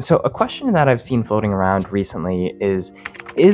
So, a question that I've seen floating around recently is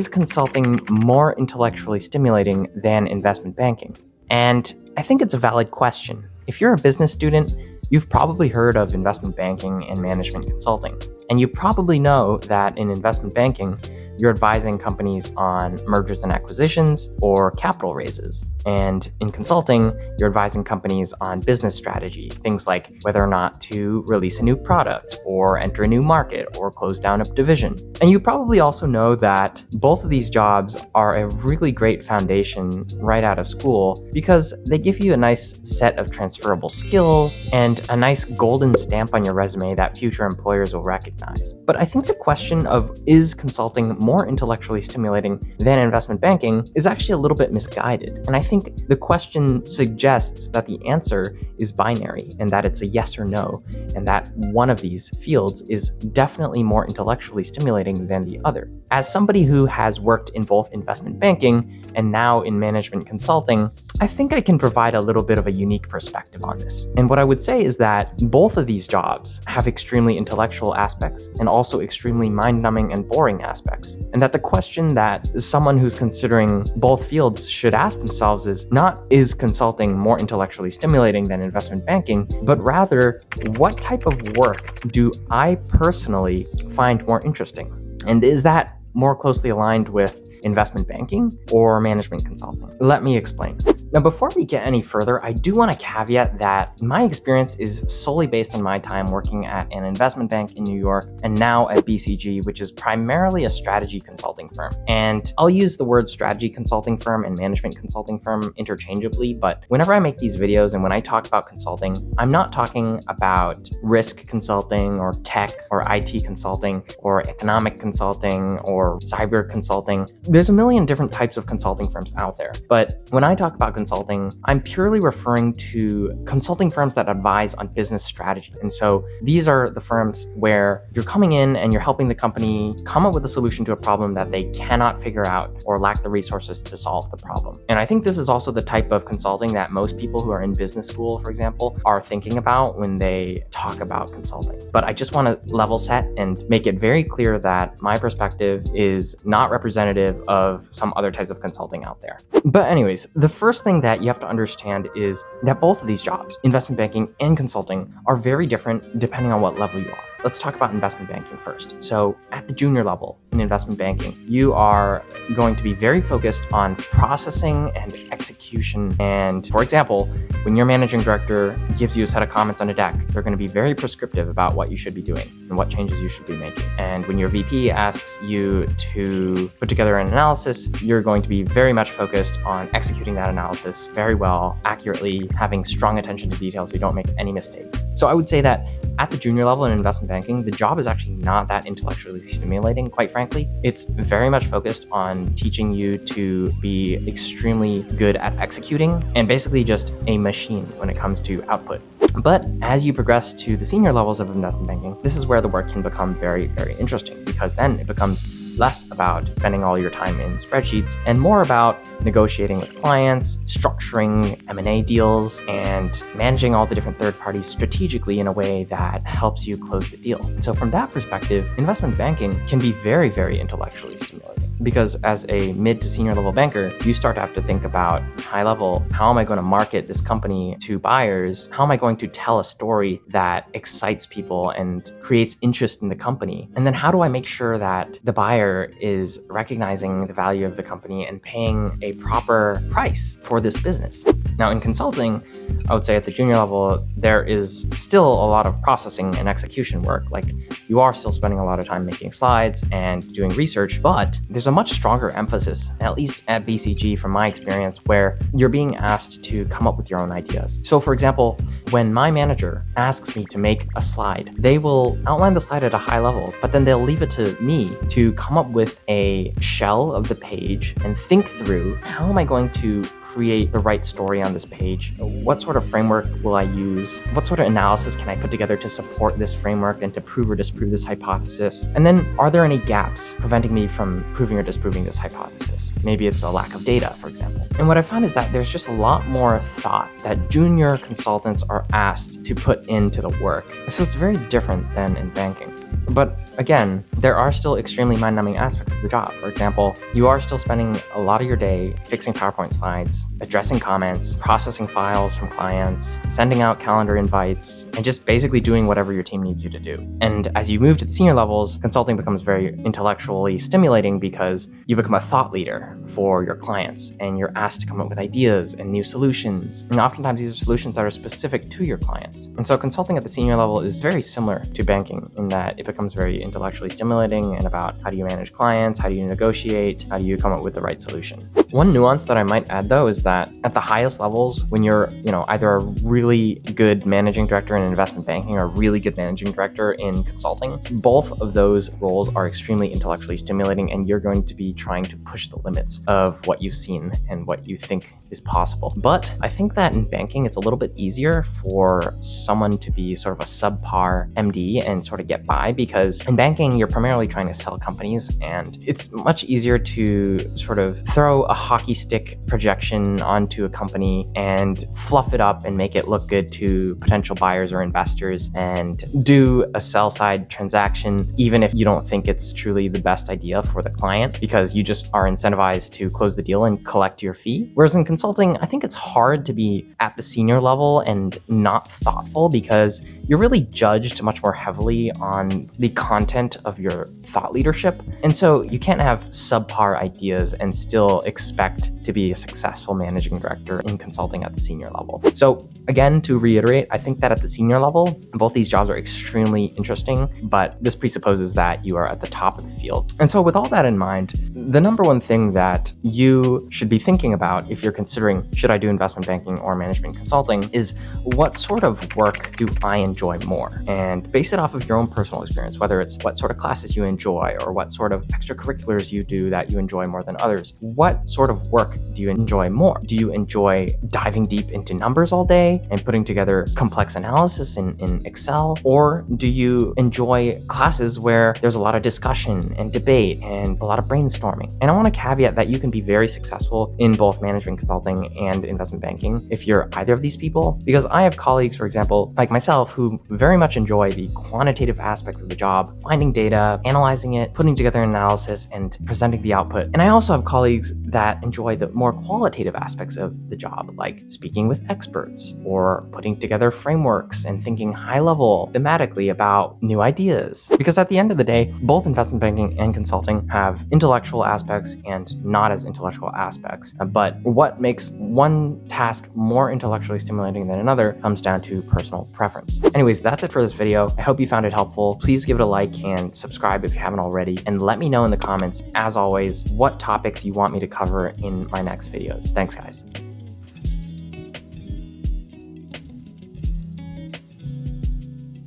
consulting more intellectually stimulating than investment banking? And I think it's a valid question. If you're a business student, you've probably heard of investment banking and management consulting. And you probably know that in investment banking, you're advising companies on mergers and acquisitions or capital raises. And in consulting, you're advising companies on business strategy, things like whether or not to release a new product or enter a new market or close down a division. And you probably also know that both of these jobs are a really great foundation right out of school because they give you a nice set of transferable skills and a nice golden stamp on your resume that future employers will recognize. But I think the question of is consulting more intellectually stimulating than investment banking is actually a little bit misguided. And I think the question suggests that the answer is binary and that it's a yes or no, and that one of these fields is definitely more intellectually stimulating than the other. As somebody who has worked in both investment banking and now in management consulting, I think I can provide a little bit of a unique perspective on this. And what I would say is that both of these jobs have extremely intellectual aspects and also extremely mind-numbing and boring aspects. And that the question that someone who's considering both fields should ask themselves is not, is consulting more intellectually stimulating than investment banking, but rather, what type of work do I personally find more interesting? And is that more closely aligned with investment banking or management consulting? Let me explain. Now, before we get any further, I do want to caveat that my experience is solely based on my time working at an investment bank in New York and now at BCG, which is primarily a strategy consulting firm. And I'll use the word strategy consulting firm and management consulting firm interchangeably, but whenever I make these videos and when I talk about consulting, I'm not talking about risk consulting or tech or IT consulting or economic consulting or cyber consulting. There's a million different types of consulting firms out there, but when I talk about consulting, I'm purely referring to consulting firms that advise on business strategy. And so these are the firms where you're coming in and you're helping the company come up with a solution to a problem that they cannot figure out or lack the resources to solve the problem. And I think this is also the type of consulting that most people who are in business school, for example, are thinking about when they talk about consulting. But I just want to level set and make it very clear that my perspective is not representative of some other types of consulting out there. But anyways, the first thing that you have to understand is that both of these jobs, investment banking and consulting, are very different depending on what level you are. Let's talk about investment banking first. So at the junior level in investment banking, you are going to be very focused on processing and execution. And for example, when your managing director gives you a set of comments on a deck, they're going to be very prescriptive about what you should be doing and what changes you should be making. And when your VP asks you to put together an analysis, you're going to be very much focused on executing that analysis very well, accurately, having strong attention to detail so you don't make any mistakes. So I would say that at the junior level in investment banking, the job is actually not that intellectually stimulating, quite frankly. It's very much focused on teaching you to be extremely good at executing and basically just a machine when it comes to output. But as you progress to the senior levels of investment banking, this is where the work can become very, very interesting, because then it becomes less about spending all your time in spreadsheets and more about negotiating with clients, structuring M&A deals, and managing all the different third parties strategically in a way that helps you close the deal. And so from that perspective, investment banking can be very, very intellectually stimulating. Because as a mid to senior level banker, you start to have to think about high level, how am I going to market this company to buyers? How am I going to tell a story that excites people and creates interest in the company? And then how do I make sure that the buyer is recognizing the value of the company and paying a proper price for this business? Now in consulting, I would say at the junior level, there is still a lot of processing and execution work. Like, you are still spending a lot of time making slides and doing research, but there's a much stronger emphasis, at least at BCG from my experience, where you're being asked to come up with your own ideas. So for example, when my manager asks me to make a slide, they will outline the slide at a high level, but then they'll leave it to me to come up with a shell of the page and think through, how am I going to create the right story on this page? What sort of framework will I use? What sort of analysis can I put together to support this framework and to prove or disprove this hypothesis? And then, are there any gaps preventing me from proving or disproving this hypothesis? Maybe it's a lack of data, for example. And what I found is that there's just a lot more thought that junior consultants are asked to put into the work. So it's very different than in banking. But again, there are still extremely mind-numbing aspects of the job. For example, you are still spending a lot of your day fixing PowerPoint slides, addressing comments, processing files from clients, sending out calendar invites, and just basically doing whatever your team needs you to do. And as you move to the senior levels, consulting becomes very intellectually stimulating because you become a thought leader for your clients, and you're asked to come up with ideas and new solutions. And oftentimes these are solutions that are specific to your clients. And so consulting at the senior level is very similar to banking in that it becomes very intellectually stimulating and about how do you manage clients, how do you negotiate, how do you come up with the right solution. One nuance that I might add though is that at the highest levels, when you're either a really good managing director in investment banking or a really good managing director in consulting, both of those roles are extremely intellectually stimulating, and you're going to be trying to push the limits of what you've seen and what you think is possible. But I think that in banking, it's a little bit easier for someone to be sort of a subpar MD and sort of get by, because in banking, you're primarily trying to sell companies, and it's much easier to sort of throw a hockey stick projection onto a company and fluff it up and make it look good to potential buyers or investors and do a sell side transaction, even if you don't think it's truly the best idea for the client, because you just are incentivized to close the deal and collect your fee. Whereas in consulting, I think it's hard to be at the senior level and not thoughtful, because you're really judged much more heavily on the content of your thought leadership. And so you can't have subpar ideas and still expect to be a successful managing director in consulting at the senior level. So again, to reiterate, I think that at the senior level, both these jobs are extremely interesting, but this presupposes that you are at the top of the field. And so with all that in mind, the number one thing that you should be thinking about if you're considering, should I do investment banking or management consulting, is what sort of work do I enjoy more? And base it off of your own personal experience, whether it's what sort of classes you enjoy or what sort of extracurriculars you do that you enjoy more than others. What sort of work do you enjoy more? Do you enjoy diving deep into numbers all day and putting together complex analysis in Excel? Or do you enjoy classes where there's a lot of discussion and debate and a lot of brainstorming? And I want to caveat that you can be very successful in both management consulting and investment banking if you're either of these people, because I have colleagues, for example, like myself, who very much enjoy the quantitative aspects of the job, finding data, analyzing it, putting together an analysis, and presenting the output. And I also have colleagues that enjoy the more qualitative aspects of the job, like speaking with experts or putting together frameworks and thinking high level thematically about new ideas. Because at the end of the day, both investment banking and consulting have intellectual aspects and not as intellectual aspects. But what makes one task more intellectually stimulating than another comes down to personal preference. Anyways, that's it for this video. I hope you found it helpful. Please give it a like and subscribe if you haven't already. And let me know in the comments, as always, what topics you want me to cover in my next videos. Thanks, guys.